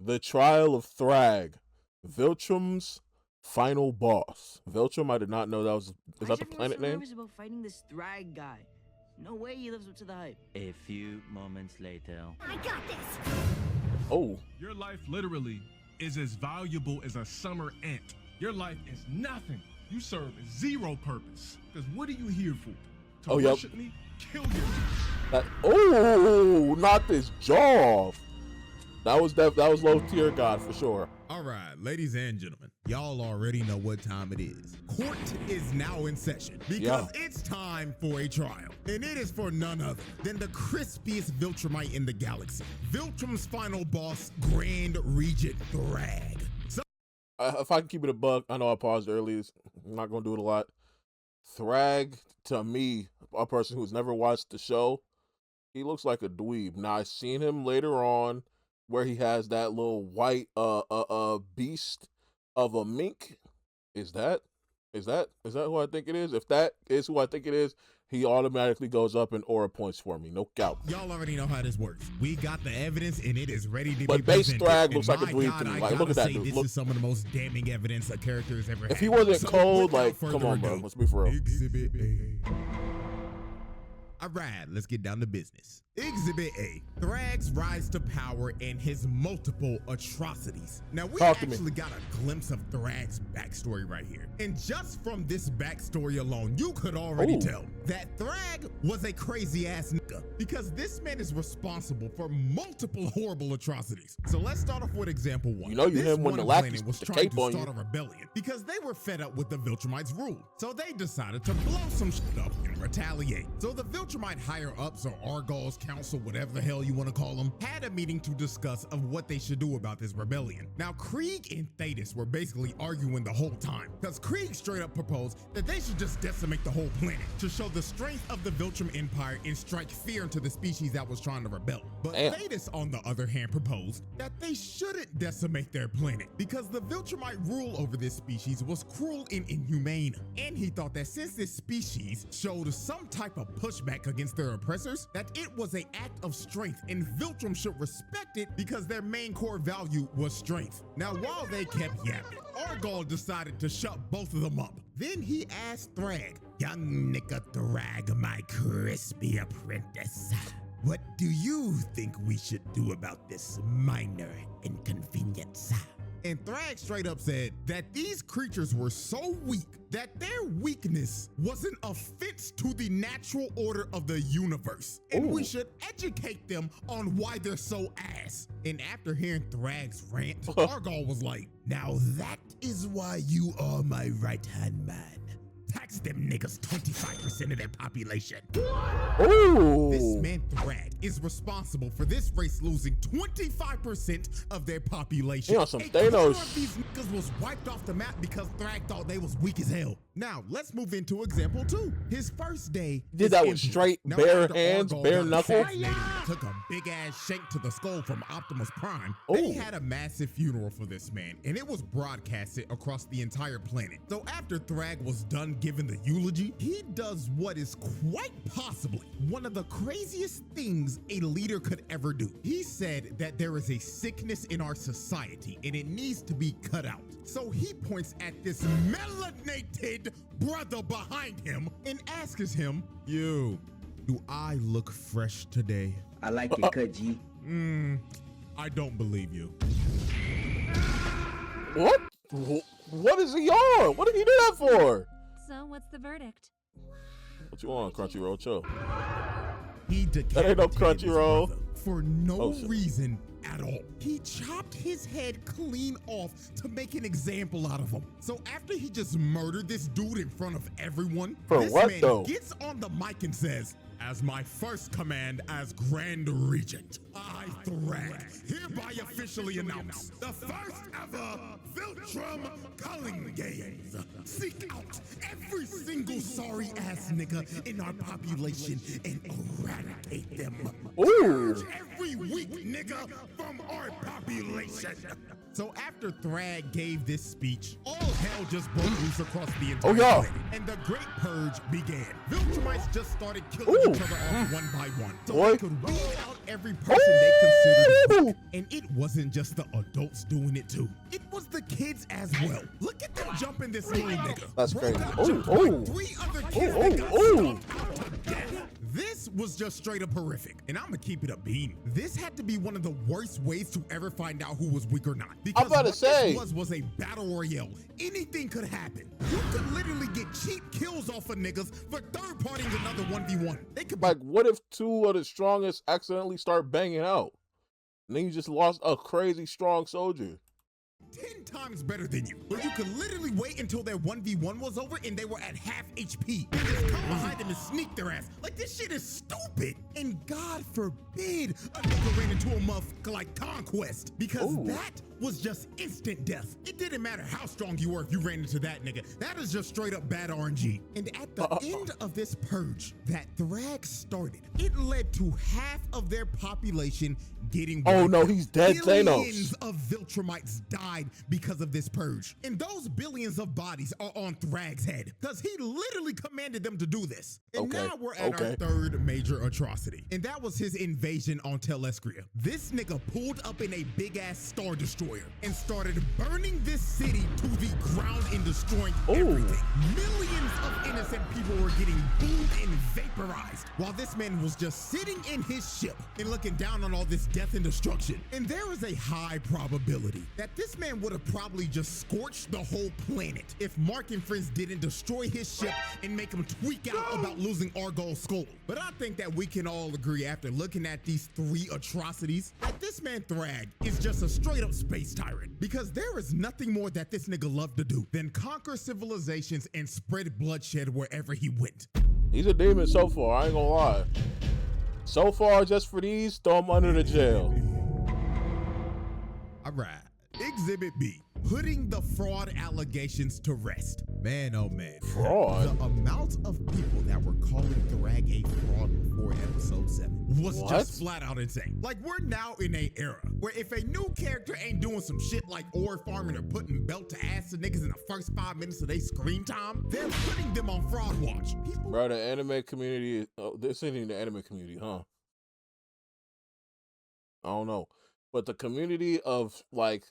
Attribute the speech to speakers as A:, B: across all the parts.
A: The Trial of Thragg, Viltrum's final boss. Viltrum, I did not know that was. Is that the planet name?
B: Nervous about fighting this Thragg guy. No way he lives up to the hype.
C: A few moments later.
D: I got this.
A: Oh.
E: Your life literally is as valuable as a summer ant. Your life is nothing. You serve zero purpose. Because what are you here for? To worship me? Kill you.
A: Oh, knock this jaw off. That was low tier God for sure.
F: All right, ladies and gentlemen, y'all already know what time it is. Court is now in session because it's time for a trial. And it is for none other than the crispiest Viltrumite in the galaxy. Viltrum's final boss, Grand Regent Thragg. So
A: if I can keep it a buck, I know I paused earlier. I'm not going to do it a lot. Thragg, to me, a person who's never watched the show, he looks like a dweeb. Now, I've seen him later on where he has that little white beast of a mink. Is that who I think it is? If that is who I think it is, he automatically goes up in aura points for me. No doubt.
F: Y'all already know how this works. We got the evidence and it is ready to be
A: presented. But base Thragg looks like a
F: dweeb
A: to me. Like, look at that dude.
F: This is some of the most damning evidence a character has ever had.
A: If he wasn't cold, like, come on, bro. Let's be for real.
F: Exhibit A. All right, let's get down to business. Exhibit A, Thragg's rise to power and his multiple atrocities. Now, we actually got a glimpse of Thragg's backstory right here. And just from this backstory alone, you could already tell that Thragg was a crazy ass nigga because this man is responsible for multiple horrible atrocities. So let's start off with example one.
A: You know you him when the lackeys
F: was trying to start a rebellion because they were fed up with the Viltrumites' rule. So they decided to blow some shit up and retaliate. So the Viltrumite higher-ups or Argos Council, whatever the hell you want to call them, had a meeting to discuss of what they should do about this rebellion. Now, Krieg and Thetis were basically arguing the whole time because Krieg straight up proposed that they should just decimate the whole planet to show the strength of the Viltrum Empire and strike fear into the species that was trying to rebel. But Thetis, on the other hand, proposed that they shouldn't decimate their planet because the Viltrumite rule over this species was cruel and inhumane. And he thought that since this species showed some type of pushback against their oppressors, that it was an act of strength and Viltrum should respect it because their main core value was strength. Now, while they kept yapping, Argol decided to shut both of them up. Then he asked Thragg, "Young nigga Thragg, my crispy apprentice, what do you think we should do about this minor inconvenience?" And Thragg straight up said that these creatures were so weak that their weakness was an offense to the natural order of the universe. And we should educate them on why they're so ass. And after hearing Thragg's rant, Argol was like, "Now that is why you are my right-hand man. Tax them niggas 25% of their population." This man Thragg is responsible for this race losing 25% of their population.
A: Yeah, some Thanos.
F: These niggas was wiped off the map because Thragg thought they was weak as hell. Now, let's move into example 2. His first day
A: did that with straight bare hands, bare knuckles.
F: Took a big ass shank to the skull from Optimus Prime. They had a massive funeral for this man, and it was broadcasted across the entire planet. So after Thragg was done giving the eulogy, he does what is quite possibly one of the craziest things a leader could ever do. He said that there is a sickness in our society and it needs to be cut out. So he points at this melanated brother behind him and asks him, "You, do I look fresh today?"
B: I like it, cut G.
F: I don't believe you.
A: What? What is he on? What did he do that for?
D: So what's the verdict?
A: What you want, Crunchyroll? Chill.
F: He
A: that ain't no Crunchyroll.
F: For no reason at all. He chopped his head clean off to make an example out of him. So after he just murdered this dude in front of everyone, this man gets on the mic and says, "As my first command as Grand Regent, I, Thragg, hereby officially announce the first ever Viltrum Culling Games. Seek out every single sorry ass nigga in our population and eradicate them. Purge every weak nigga from our population." So after Thragg gave this speech, all hell just broke loose across the entire planet, and the Great Purge began. Viltrumites just started killing each other off one by one, so they could weed out every person population they considered weak. And it wasn't just the adults doing it too. It was the kids as well. Look at them jumping this little nigga.
A: That's
F: Bro
A: crazy.
F: got jumped by 3 other kids that got stomped out to death. This was just straight up horrific, and I'm gonna keep it a beam. This had to be one of the worst ways to ever find out who was weak or not. Because
A: I'm about to say,
F: this was a battle royale. Anything could happen. You could literally get cheap kills off of niggas for third-partying another 1v1. They could
A: like, what if 2 of the strongest accidentally start banging out? And then you just lost a crazy strong soldier.
F: 10 times better than you. But you could literally wait until their 1v1 was over and they were at half HP. And just come behind them and sneak their ass. Like, this shit is stupid. And God forbid a nigga ran into a motherfucker like Conquest. Because that was just instant death. It didn't matter how strong you were if you ran into that nigga. That is just straight up bad RNG. And at the end of this purge that Thragg started, it led to half of their population getting wiped.
A: Oh no, he's dead.
F: Billions
A: Thanos.
F: of Viltrumites died because of this purge. And those billions of bodies are on Thragg's head because he literally commanded them to do this. And now we're at our 3rd major atrocity. And that was his invasion on Telescria. This nigga pulled up in a big ass Star Destroyer and started burning this city to the ground and destroying everything. Millions of innocent people were getting boomed and vaporized while this man was just sitting in his ship and looking down on all this death and destruction. And there is a high probability that this man would have probably just scorched the whole planet if Mark and friends didn't destroy his ship and make him tweak out about losing Argol's skull. But I think that we can all agree after looking at these 3 atrocities that this man Thragg is just a straight up space tyrant, because there is nothing more that this nigga loved to do than conquer civilizations and spread bloodshed wherever he went.
A: He's a demon so far, I ain't gonna lie. So far, just for these, throw him under the jail.
F: All right. Exhibit B, putting the fraud allegations to rest. Man, oh man.
A: Fraud?
F: The amount of people that were calling Thragg a fraud before episode 7 was just flat out insane. Like, we're now in a era where if a new character ain't doing some shit like ore farming or putting belt to ass to niggas in the first 5 minutes of their screen time, they're putting them on fraud watch. People,
A: bro, the anime community, this ain't even the anime community, huh? I don't know. But the community of, like,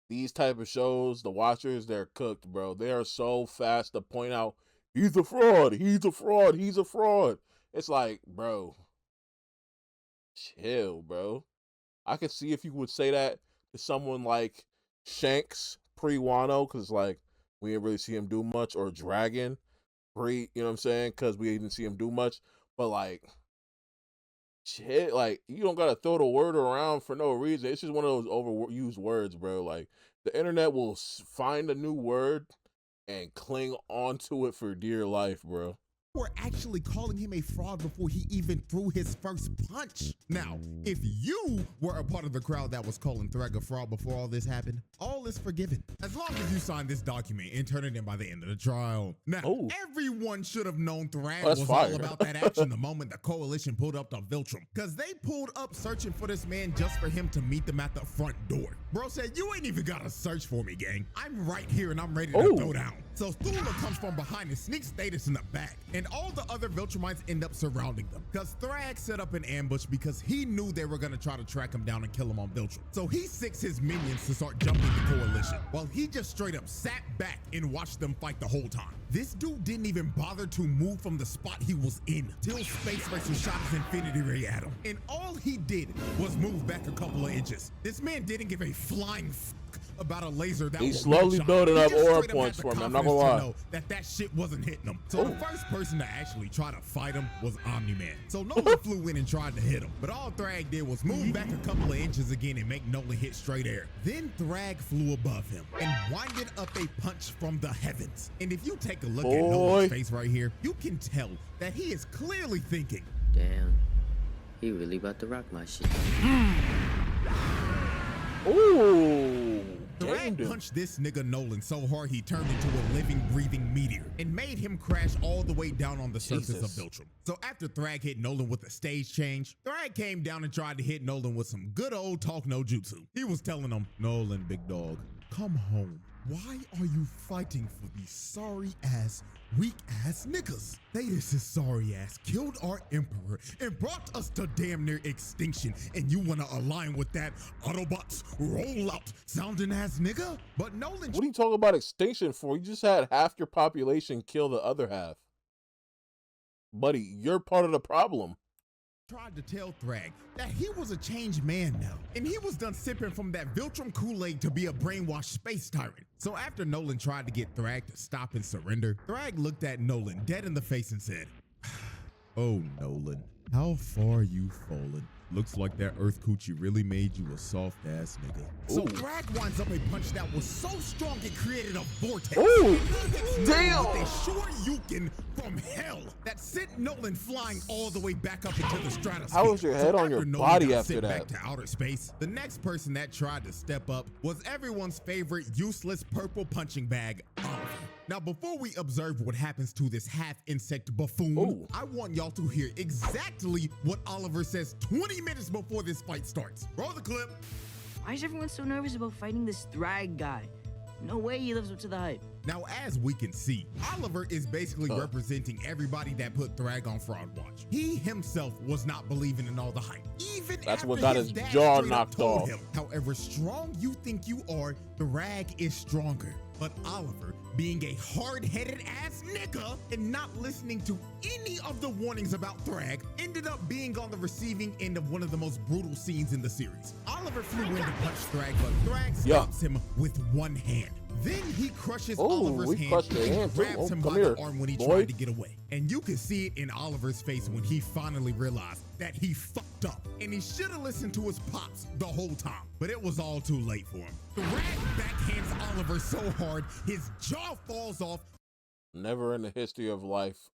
A: these type of shows, the watchers, they're cooked, bro. They are so fast to point out, he's a fraud, he's a fraud, he's a fraud. It's like, bro, chill, bro. I could see if you would say that to someone like Shanks pre-Wano, because, like, we didn't really see him do much, or Dragon pre, you know what I'm saying, because we didn't see him do much. But, like, shit, like, you don't gotta throw the word around for no reason. It's just one of those overused words, bro. Like, the internet will find a new word and cling onto it for dear life, bro.
F: Were actually calling him a fraud before he even threw his first punch. Now, if you were a part of the crowd that was calling Thragg a fraud before all this happened, all is forgiven. As long as you sign this document and turn it in by the end of the trial. Now, everyone should have known Thragg was all about that action the moment the coalition pulled up to Viltrum. Because they pulled up searching for this man just for him to meet them at the front door. Bro said, you ain't even gotta search for me, gang. I'm right here and I'm ready to throw down. So Thula comes from behind and sneaks Status in the back. And all the other Viltrumites end up surrounding them. Because Thragg set up an ambush because he knew they were going to try to track him down and kill him on Viltrum. So he sicks his minions to start jumping the coalition, while he just straight up sat back and watched them fight the whole time. This dude didn't even bother to move from the spot he was in till Space Racer shot his Infinity Ray at him. And all he did was move back a couple of inches. This man didn't give a flying f about a laser that
A: he's slowly building up aura points for me. I'm not gonna lie.
F: That shit wasn't hitting him. So the first person to actually try to fight him was Omni-Man. So Nolan flew in and tried to hit him, but all Thragg did was move back a couple of inches again and make Nolan hit straight air. Then Thragg flew above him and winded up a punch from the heavens. And if you take a look at Nolan's face right here, you can tell that he is clearly thinking,
G: damn, he really about to rock my shit.
A: Ooh.
F: Thragg punched this nigga Nolan so hard he turned into a living, breathing meteor and made him crash all the way down on the surface of Viltrum. So after Thragg hit Nolan with a stage change, Thragg came down and tried to hit Nolan with some good old talk no jutsu. He was telling him, Nolan, big dog, come home. Why are you fighting for these sorry-ass, weak-ass niggas? They just is sorry-ass killed our emperor and brought us to damn near extinction, and you wanna align with that Autobots roll out sounding ass nigga? But Nolan...
A: What are you talking about extinction for? You just had half your population kill the other half. Buddy, you're part of the problem.
F: Tried to tell Thragg that he was a changed man now, and he was done sipping from that Viltrum Kool-Aid to be a brainwashed space tyrant. So after Nolan tried to get Thragg to stop and surrender, Thragg looked at Nolan dead in the face and said, "Oh, Nolan, how far you fallen. Looks like that Earth Coochie really made you a soft-ass nigga." So Thragg winds up a punch that was so strong it created a vortex.
A: Ooh, damn!
F: With a Shoryuken from hell that sent Nolan flying all the way back up into the stratosphere.
A: How was your head on your
F: Nolan
A: body
F: got
A: after
F: sent
A: that?
F: back to outer space, the next person that tried to step up was everyone's favorite useless purple punching bag, Oliver. Now, before we observe what happens to this half-insect buffoon, I want y'all to hear exactly what Oliver says 20 minutes before this fight starts. Roll the clip.
B: Why is everyone so nervous about fighting this Thragg guy? No way he lives up to the hype.
F: Now, as we can see, Oliver is basically representing everybody that put Thragg on Fraud Watch. He himself was not believing in all the hype. Even
A: That's
F: after
A: what got his
F: dad
A: jaw
F: straight up
A: knocked
F: told
A: off.
F: him, however strong you think you are, Thragg is stronger. But Oliver, being a hard-headed ass nigga and not listening to any of the warnings about Thragg, ended up being on the receiving end of one of the most brutal scenes in the series. Oliver flew in to punch Thragg, but Thragg stops him with one hand. Then he crushes Oliver's hand and grabs him by the arm when he tried to get away. And you can see it in Oliver's face when he finally realized that he fucked up and he should have listened to his pops the whole time. But it was all too late for him. Thragg backhands Oliver so hard his jaw falls off.
A: Never in the history of life.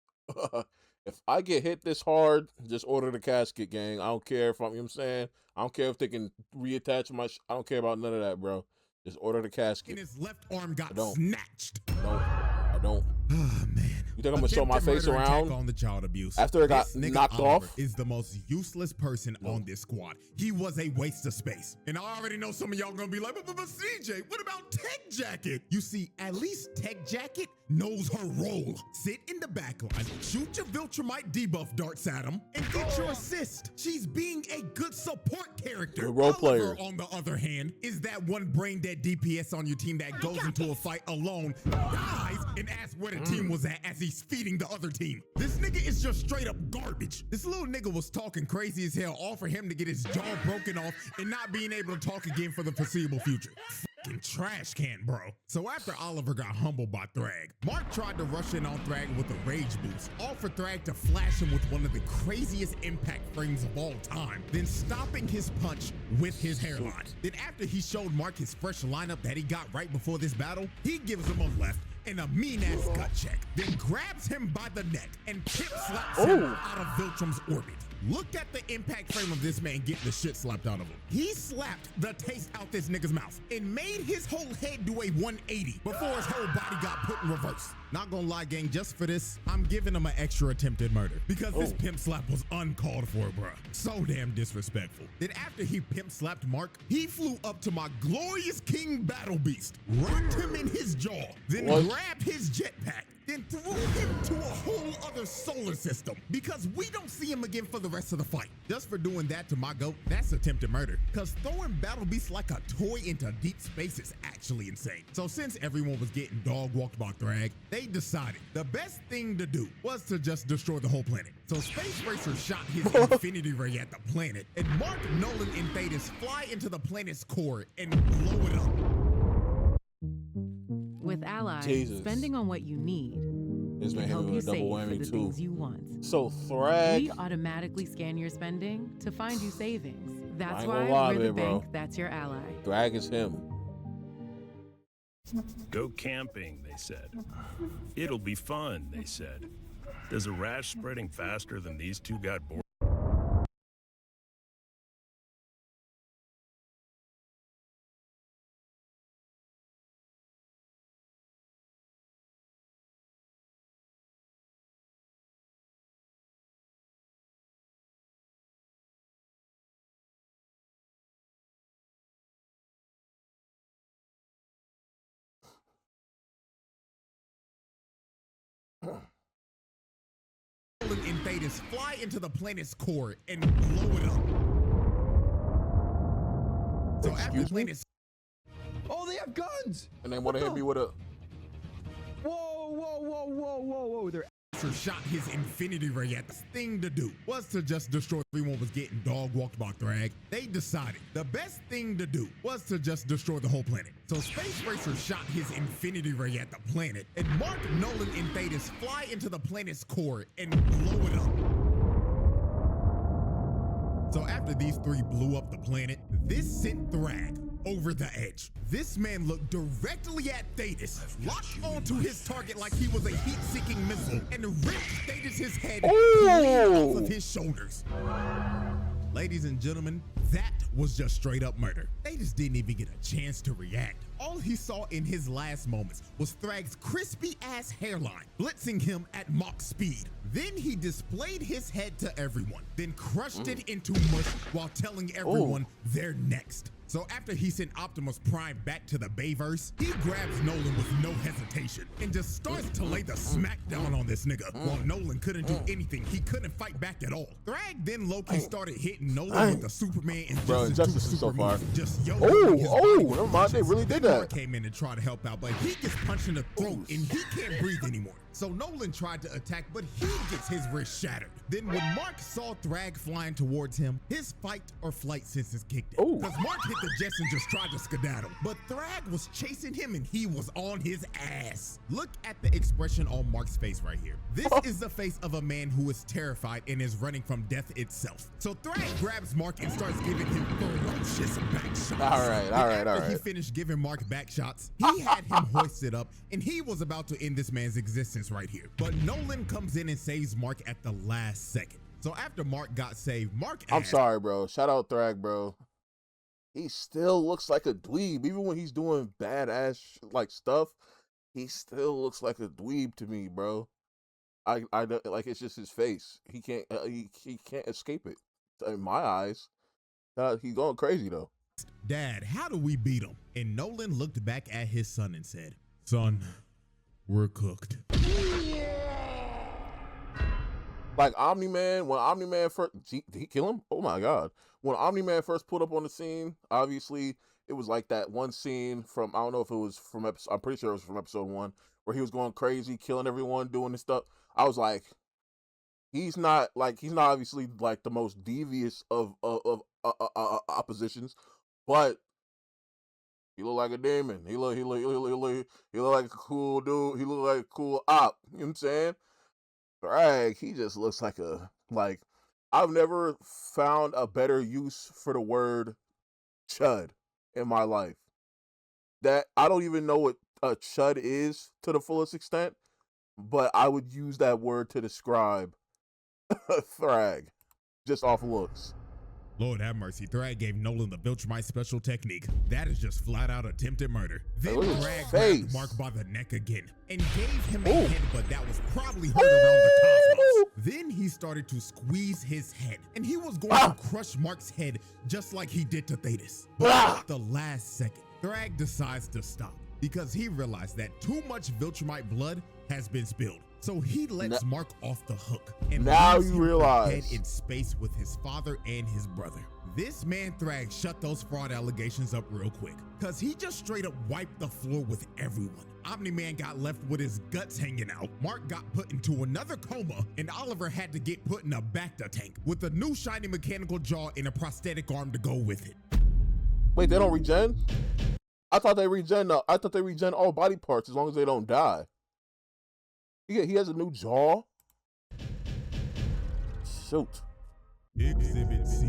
A: If I get hit this hard, just order the casket, gang. I don't care if I'm, you know what I'm saying? I don't care if they can reattach my, I don't care about none of that, bro. Just order the casket.
F: And his left arm got snatched.
A: I don't.
F: Oh, man.
A: You think I'm gonna show my face around
F: on the child abuse
A: after it got knocked
F: Oliver
A: off?
F: Is the most useless person on this squad. He was a waste of space. And I already know some of y'all gonna be like, but CJ, what about Tech Jacket? You see, at least Tech Jacket knows her role. Sit in the back line, shoot your Viltrumite debuff darts at him, and get your assist. She's being a good support character.
A: Good role player.
F: Oliver, on the other hand, is that one brain dead DPS on your team that goes into a fight alone, dies, and asks where the team was at as he's feeding the other team. This nigga is just straight up garbage. This little nigga was talking crazy as hell, all for him to get his jaw broken off and not being able to talk again for the foreseeable future. Fucking trash can, bro. So after Oliver got humbled by Thragg, Mark tried to rush in on Thragg with a rage boost, all for Thragg to flash him with one of the craziest impact frames of all time, then stopping his punch with his hairline. Then after he showed Mark his fresh lineup that he got right before this battle, he gives him a left and a mean-ass gut check, then grabs him by the neck and pip slaps him out of Viltrum's orbit. Look at the impact frame of this man getting the shit slapped out of him. He slapped the taste out this nigga's mouth and made his whole head do a 180 before his whole body got put in reverse. Not gonna lie, gang, just for this, I'm giving him an extra attempted murder because this pimp slap was uncalled for, bruh. So damn disrespectful. Then after he pimp slapped Mark, he flew up to my glorious King Battle Beast, rocked him in his jaw, then grabbed his jetpack, then threw him to a whole other solar system because we don't see him again for the rest of the fight. Just for doing that to my goat, that's attempted murder. Cause throwing Battle Beast like a toy into deep space is actually insane. So since everyone was getting dog walked by Thragg, they decided the best thing to do was to just destroy the whole planet. So Space Racer shot his infinity ray at the planet, and Mark, Nolan, and Thetis fly into the planet's core and blow it up.
H: With allies,
A: Jesus.
H: spending on what you need
A: This man
H: can
A: hit
H: help
A: me
H: you
A: with a double
H: save for
A: whammy
H: the
A: too.
H: things you want.
A: So Thragg,
H: We automatically scan your spending to find you savings. That's
A: ain't
H: why
A: gonna lie,
H: we're the
A: man, bro.
H: bank that's your ally.
A: Thragg is him.
I: Go camping, they said. It'll be fun, they said. Does a rash spreading faster than these two got bored?
F: Thetis fly into the planet's core and blow it up. So after Thetis...
J: Oh, they have guns!
A: And they want to hit me with a...
J: Whoa. They're
F: shot his infinity ray at. The thing to do was to just destroy. Everyone was getting dog walked by Thragg. They decided the best thing to do was to just destroy the whole planet. So Space Racer shot his infinity ray at the planet, and Mark, Nolan, and Thetis fly into the planet's core and blow it up. So after these three blew up the planet, this sent Thragg over the edge. This man looked directly at Thetis, locked onto his target like he was a heat-seeking missile, and ripped Thetis' head clean off of his shoulders. Ladies and gentlemen, that was just straight up murder. Thetis didn't even get a chance to react. All he saw in his last moments was Thragg's crispy ass hairline, blitzing him at Mach speed. Then he displayed his head to everyone, then crushed it into mush while telling everyone they're next. So after he sent Optimus Prime back to the Bayverse, he grabs Nolan with no hesitation and just starts to lay the smackdown on this nigga. While Nolan couldn't do anything, he couldn't fight back at all. Thragg then low-key started hitting Nolan with the Superman and
A: Justice is so far.
F: Just
A: never mind, they really did that.
F: Mark came in and tried to help out, but he gets punched in the throat and he can't breathe anymore. So Nolan tried to attack, but he gets his wrist shattered. Then when Mark saw Thragg flying towards him, his fight or flight senses kicked in. Because Mark hit the jets and just tried to skedaddle. But Thragg was chasing him and he was on his ass. Look at the expression on Mark's face right here. This is the face of a man who is terrified and is running from death itself. So Thragg grabs Mark and starts giving him ferocious back shots.
A: All right.
F: After he finished giving Mark back shots, he had him hoisted up and he was about to end this man's existence right here. But Nolan comes in and saves Mark at the last second. So after Mark got saved, Mark asked,
A: I'm sorry, bro. Shout out Thragg, bro. He still looks like a dweeb. Even when he's doing badass like stuff, he still looks like a dweeb to me, bro. I like, it's just his face. He can't he can't escape it. In my eyes, he's going crazy though.
F: Dad, how do we beat him? And Nolan looked back at his son and said, son, we're cooked.
A: Like Omni-Man, when Omni-Man first, did he kill him? Oh my God. When Omni-Man first put up on the scene, obviously it was like that one scene from, I don't know if it was from episode, I'm pretty sure it was from episode 1, where he was going crazy, killing everyone, doing this stuff. I was like, he's not obviously like the most devious of oppositions, but he look like a demon. He look like a cool dude. He look like a cool op. You know what I'm saying? Thragg, he just looks like I've never found a better use for the word chud in my life. That I don't even know what a chud is to the fullest extent, but I would use that word to describe Thragg just off looks.
F: Lord have mercy, Thragg gave Nolan the Viltrumite special technique. That is just flat out attempted murder. Then Thragg grabbed Mark by the neck again and gave him a headbutt that was probably heard around the cosmos. Then he started to squeeze his head, and he was going to crush Mark's head just like he did to Thetis. But at the last second, Thragg decides to stop because he realized that too much Viltrumite blood has been spilled. So he lets Mark off the hook and
A: now
F: leaves
A: you
F: him
A: realize
F: head in space with his father and his brother. This man Thragg shut those fraud allegations up real quick, cause he just straight up wiped the floor with everyone. Omni-Man got left with his guts hanging out, Mark got put into another coma, and Oliver had to get put in a Bacta tank with a new shiny mechanical jaw and a prosthetic arm to go with it.
A: Wait, they don't regen? I thought they regen all body parts as long as they don't die. He has a new jaw. Shoot.
F: Exhibit C.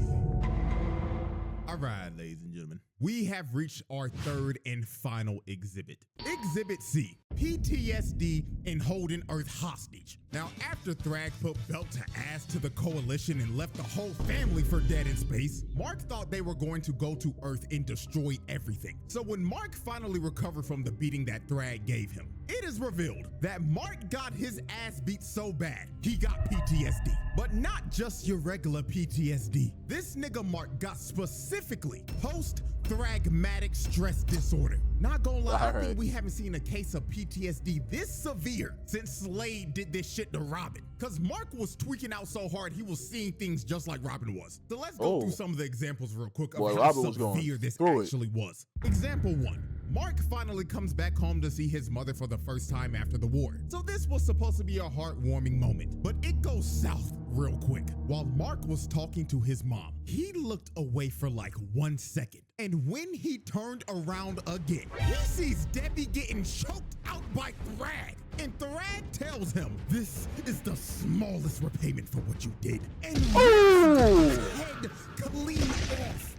F: All right, ladies and gentlemen, we have reached our third and final exhibit. Exhibit C, PTSD and holding Earth hostage. Now, after Thragg put belt to ass to the coalition and left the whole family for dead in space, Mark thought they were going to go to Earth and destroy everything. So when Mark finally recovered from the beating that Thragg gave him, it is revealed that Mark got his ass beat so bad, he got PTSD. But not just your regular PTSD. This nigga Mark got specifically post-thragmatic stress disorder. Not gonna lie, I think we haven't seen a case of PTSD this severe since Slade did this shit to Robin. Cause Mark was tweaking out so hard, he was seeing things just like Robin was. So let's go through some of the examples real quick of how severe this actually was. Example 1. Mark finally comes back home to see his mother for the first time after the war. So this was supposed to be a heartwarming moment, but it goes south real quick. While Mark was talking to his mom, he looked away for like 1 second. And when he turned around again, he sees Debbie getting choked out by Thragg. And Thragg tells him, this is the smallest repayment for what you did. And rips his head clean off.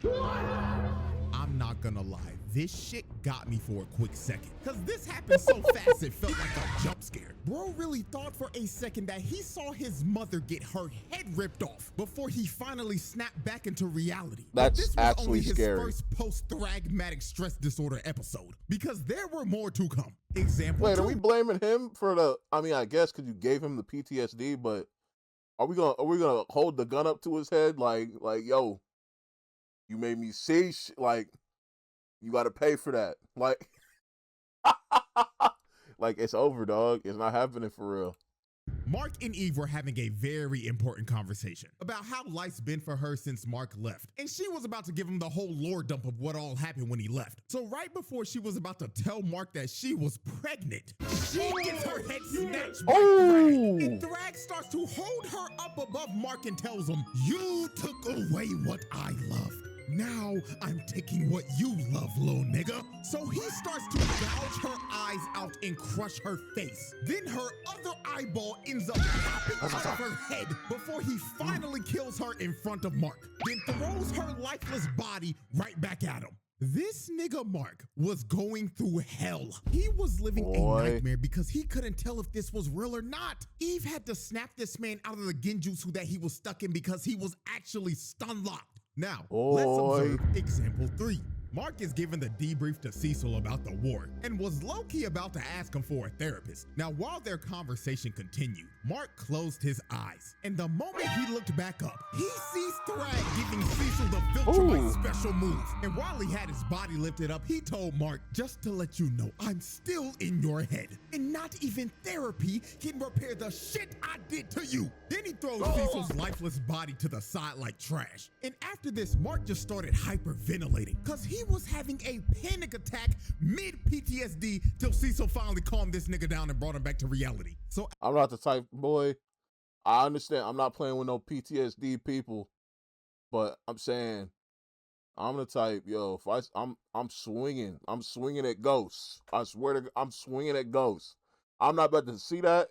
F: I'm not gonna lie, this shit got me for a quick second. Cause this happened so fast it felt like a jump scare. Bro really thought for a second that he saw his mother get her head ripped off before he finally snapped back into reality.
A: That's
F: this was
A: actually
F: only his
A: scary.
F: first post-thragmatic stress disorder episode, because there were more to come. Example
A: Wait,
F: 2.
A: are we blaming him for the? I mean, I guess because you gave him the PTSD, but are we gonna hold the gun up to his head like yo, you made me see like you got to pay for that, like like it's over, dog. It's not happening for real.
F: Mark and Eve were having a very important conversation about how life's been for her since Mark left. And she was about to give him the whole lore dump of what all happened when he left. So right before she was about to tell Mark that she was pregnant, she gets her head snatched by Thragg. And Thragg starts to hold her up above Mark and tells him, you took away what I loved. Now I'm taking what you love, little nigga. So he starts to gouge her eyes out and crush her face. Then her other eyeball ends up popping out of her head before he finally kills her in front of Mark. Then throws her lifeless body right back at him. This nigga Mark was going through hell. He was living a nightmare because he couldn't tell if this was real or not. Eve had to snap this man out of the genjutsu that he was stuck in because he was actually stun locked. Now, let's observe example 3. Mark is giving the debrief to Cecil about the war and was low-key about to ask him for a therapist. Now, while their conversation continued, Mark closed his eyes, and the moment he looked back up, he sees Thragg giving Cecil the Viltrumite special move. And while he had his body lifted up, he told Mark, just to let you know, I'm still in your head, and not even therapy can repair the shit I did to you. Then he throws Cecil's lifeless body to the side like trash. And after this, Mark just started hyperventilating, because he was having a panic attack mid-PTSD till Cecil finally calmed this nigga down and brought him back to reality. So
A: I'm not the type, boy. I understand. I'm not playing with no PTSD people, but I'm saying I'm the type, yo. If I'm swinging at ghosts. I swear to God, I'm swinging at ghosts. I'm not about to see that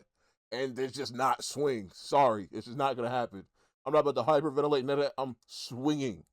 A: and there's just not swing. Sorry, it's just not gonna happen. I'm not about to hyperventilate. None of that. I'm swinging.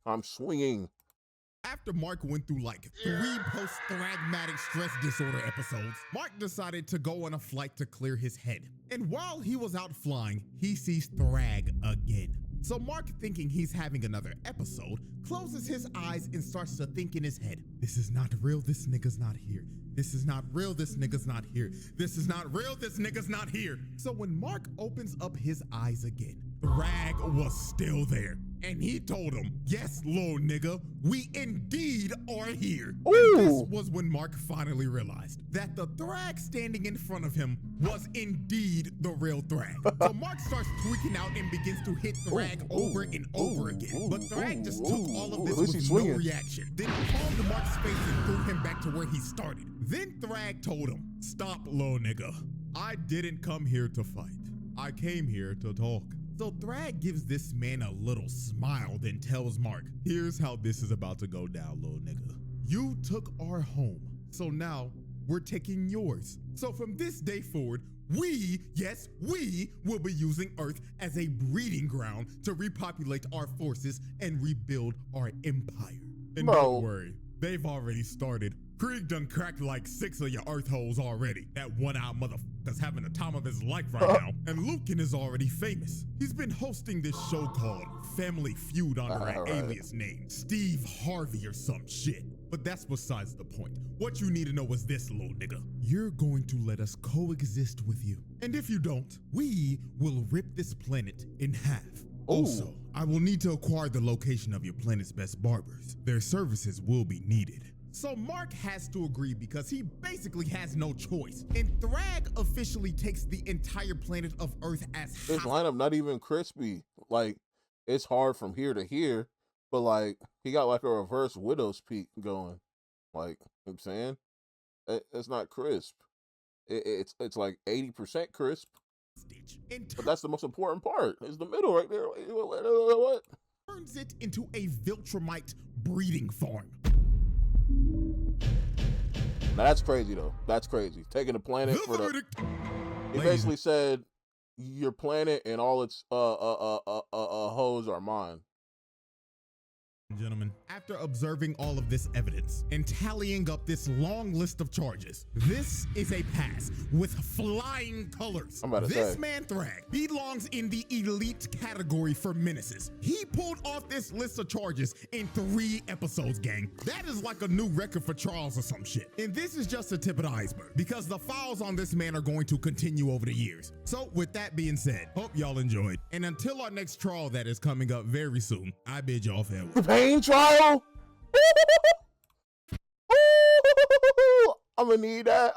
F: after Mark went through like 3 post-thragmatic stress disorder episodes, Mark decided to go on a flight to clear his head. And while he was out flying, he sees Thragg again. So Mark, thinking he's having another episode, closes his eyes and starts to think in his head, this is not real, this nigga's not here. This is not real, this nigga's not here. This is not real, this nigga's not here. So when Mark opens up his eyes again, Thragg was still there. And he told him, yes, little nigga, we indeed are here. And this was when Mark finally realized that the Thragg standing in front of him was indeed the real Thragg. So Mark starts tweaking out and begins to hit Thragg over and over again. But Thragg just took all of this with no reaction. Then palmed Mark's face and threw him back to where he started. Then Thragg told him, stop, little nigga. I didn't come here to fight. I came here to talk. So Thragg gives this man a little smile, then tells Mark, here's how this is about to go down, little nigga. You took our home, so now we're taking yours. So from this day forward, we, yes, we will be using Earth as a breeding ground to repopulate our forces and rebuild our empire. And don't worry, they've already started. Krieg done cracked like 6 of your Earth holes already. That one-eyed motherfucker's having the time of his life right now. And Lucan is already famous. He's been hosting this show called Family Feud under an alias name, Steve Harvey or some shit. But that's besides the point. What you need to know is this, little nigga. You're going to let us coexist with you. And if you don't, we will rip this planet in half. Also, I will need to acquire the location of your planet's best barbers. Their services will be needed. So Mark has to agree because he basically has no choice. And Thragg officially takes the entire planet of Earth as
A: His lineup not even crispy. Like, it's hard from here to here, but like he got like a reverse Widow's Peak going. Like, you know what I'm saying? It's not crisp. It's like 80% crisp. But that's the most important part. It's the middle right there. What?
F: Turns it into a Viltrumite breeding farm.
A: Now that's crazy though. That's crazy. Taking the planet for the. He basically said, "Your planet and all its hoes are mine."
F: Gentlemen, after observing all of this evidence and tallying up this long list of charges, this is a pass with flying colors.
A: I'm about to
F: this
A: say.
F: man Thragg belongs in the elite category for menaces. He pulled off this list of charges in 3 episodes, gang. That is like a new record for Charles or some shit. And this is just the tip of the iceberg because the files on this man are going to continue over the years. So with that being said, hope y'all enjoyed. And until our next trial that is coming up very soon, I bid y'all farewell.
A: Pain trial. I'm gonna need that.